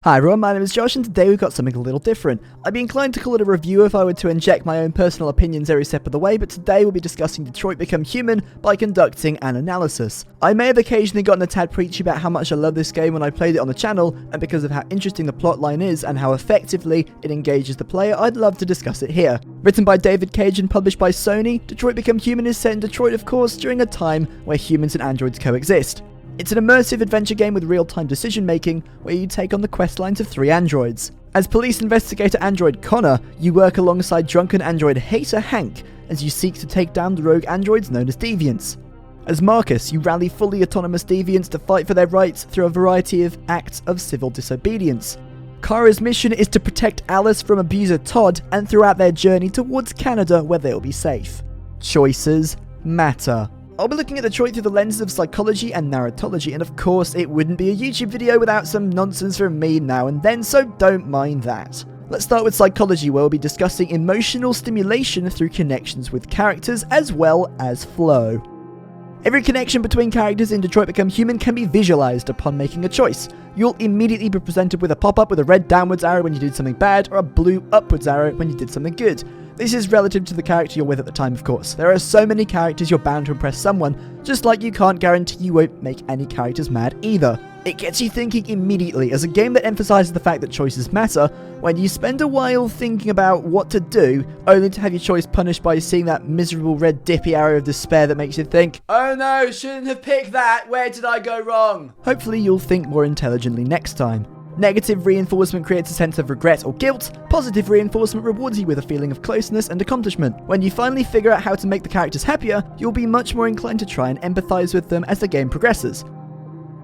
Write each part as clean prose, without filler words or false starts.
Hi everyone, my name is Josh and today we've got something a little different. I'd be inclined to call it a review if I were to inject my own personal opinions every step of the way, but today we'll be discussing Detroit Become Human by conducting an analysis. I may have occasionally gotten a tad preachy about how much I love this game when I played it on the channel, and because of how interesting the plotline is and how effectively it engages the player, I'd love to discuss it here. Written by David Cage and published by Sony, Detroit Become Human is set in Detroit, of course, during a time where humans and androids coexist. It's an immersive adventure game with real-time decision-making, where you take on the quest lines of 3 androids. As police investigator android Connor, you work alongside drunken android hater Hank, as you seek to take down the rogue androids known as deviants. As Marcus, you rally fully autonomous deviants to fight for their rights through a variety of acts of civil disobedience. Kara's mission is to protect Alice from abuser Todd, and throughout their journey towards Canada where they'll be safe. Choices matter. I'll be looking at Detroit through the lenses of psychology and narratology, and of course it wouldn't be a YouTube video without some nonsense from me now and then, so don't mind that. Let's start with psychology, where we'll be discussing emotional stimulation through connections with characters as well as flow. Every connection between characters in Detroit Become Human can be visualized upon making a choice. You'll immediately be presented with a pop-up with a red downwards arrow when you did something bad, or a blue upwards arrow when you did something good. This is relative to the character you're with at the time, of course. There are so many characters you're bound to impress someone, just like you can't guarantee you won't make any characters mad either. It gets you thinking immediately, as a game that emphasizes the fact that choices matter, when you spend a while thinking about what to do, only to have your choice punished by seeing that miserable red dippy arrow of despair that makes you think, "Oh no, shouldn't have picked that, where did I go wrong?" Hopefully you'll think more intelligently next time. Negative reinforcement creates a sense of regret or guilt. Positive reinforcement rewards you with a feeling of closeness and accomplishment. When you finally figure out how to make the characters happier, you'll be much more inclined to try and empathize with them as the game progresses.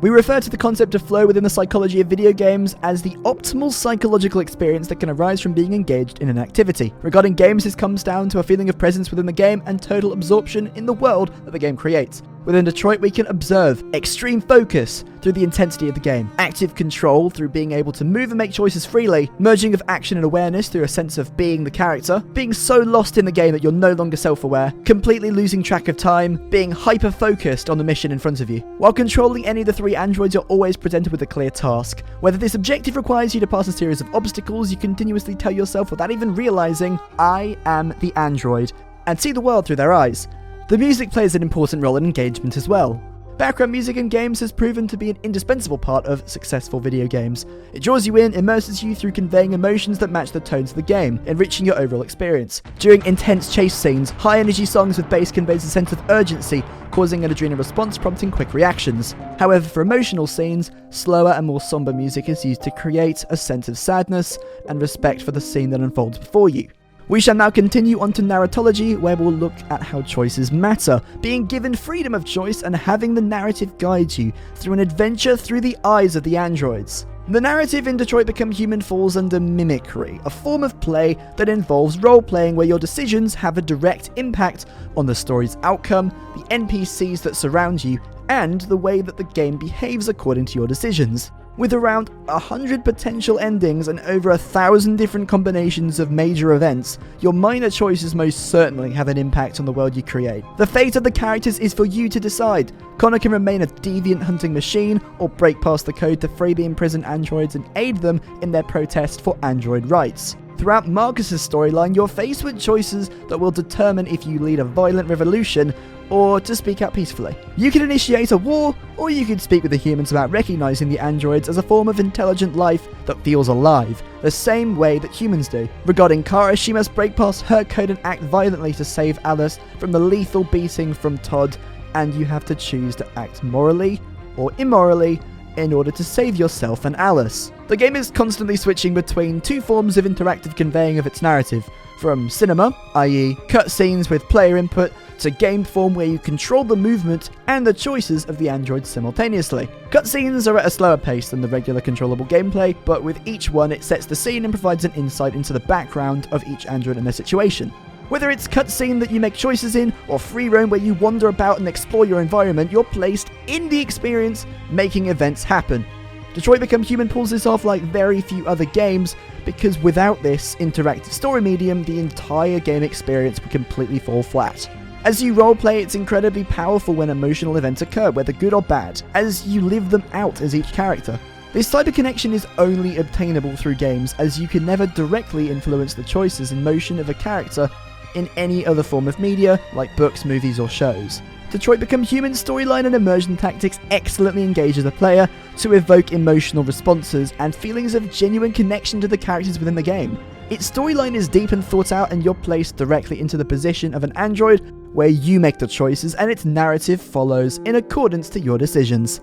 We refer to the concept of flow within the psychology of video games as the optimal psychological experience that can arise from being engaged in an activity. Regarding games, this comes down to a feeling of presence within the game and total absorption in the world that the game creates. Within Detroit, we can observe extreme focus through the intensity of the game, active control through being able to move and make choices freely, merging of action and awareness through a sense of being the character, being so lost in the game that you're no longer self-aware, completely losing track of time, being hyper-focused on the mission in front of you. While controlling any of the 3 androids, you're always presented with a clear task. Whether this objective requires you to pass a series of obstacles, you continuously tell yourself without even realizing, "I am the android," and see the world through their eyes. The music plays an important role in engagement as well. Background music in games has proven to be an indispensable part of successful video games. It draws you in, immerses you through conveying emotions that match the tones of the game, enriching your overall experience. During intense chase scenes, high-energy songs with bass conveys a sense of urgency, causing an adrenal response prompting quick reactions. However, for emotional scenes, slower and more somber music is used to create a sense of sadness and respect for the scene that unfolds before you. We shall now continue on to Narratology, where we'll look at how choices matter, being given freedom of choice and having the narrative guide you through an adventure through the eyes of the androids. The narrative in Detroit Become Human falls under mimicry, a form of play that involves role-playing where your decisions have a direct impact on the story's outcome, the NPCs that surround you, and the way that the game behaves according to your decisions. With around 100 potential endings and over 1,000 different combinations of major events, your minor choices most certainly have an impact on the world you create. The fate of the characters is for you to decide. Connor can remain a deviant hunting machine, or break past the code to free the imprisoned androids and aid them in their protest for android rights. Throughout Marcus's storyline, you're faced with choices that will determine if you lead a violent revolution or to speak out peacefully. You can initiate a war, or you could speak with the humans about recognizing the androids as a form of intelligent life that feels alive, the same way that humans do. Regarding Kara, she must break past her code and act violently to save Alice from the lethal beating from Todd, and you have to choose to act morally or immorally in order to save yourself and Alice. The game is constantly switching between 2 forms of interactive conveying of its narrative, from cinema, i.e. cutscenes with player input, to game form where you control the movement and the choices of the androids simultaneously. Cutscenes are at a slower pace than the regular controllable gameplay, but with each one it sets the scene and provides an insight into the background of each android and their situation. Whether it's cutscene that you make choices in, or free roam where you wander about and explore your environment, you're placed in the experience, making events happen. Detroit Become Human pulls this off like very few other games, because without this interactive story medium, the entire game experience would completely fall flat. As you roleplay, it's incredibly powerful when emotional events occur, whether good or bad, as you live them out as each character. This type of connection is only obtainable through games, as you can never directly influence the choices and motion of a character in any other form of media, like books, movies, or shows. Detroit Become Human storyline and immersion tactics excellently engages the player to evoke emotional responses and feelings of genuine connection to the characters within the game. Its storyline is deep and thought out, and you're placed directly into the position of an android where you make the choices and its narrative follows in accordance to your decisions.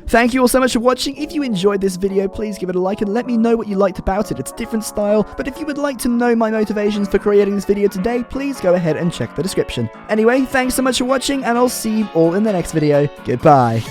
Thank you all so much for watching. If you enjoyed this video, please give it a like and let me know what you liked about it. It's a different style, but if you would like to know my motivations for creating this video today, please go ahead and check the description. Anyway, thanks so much for watching, and I'll see you all in the next video. Goodbye.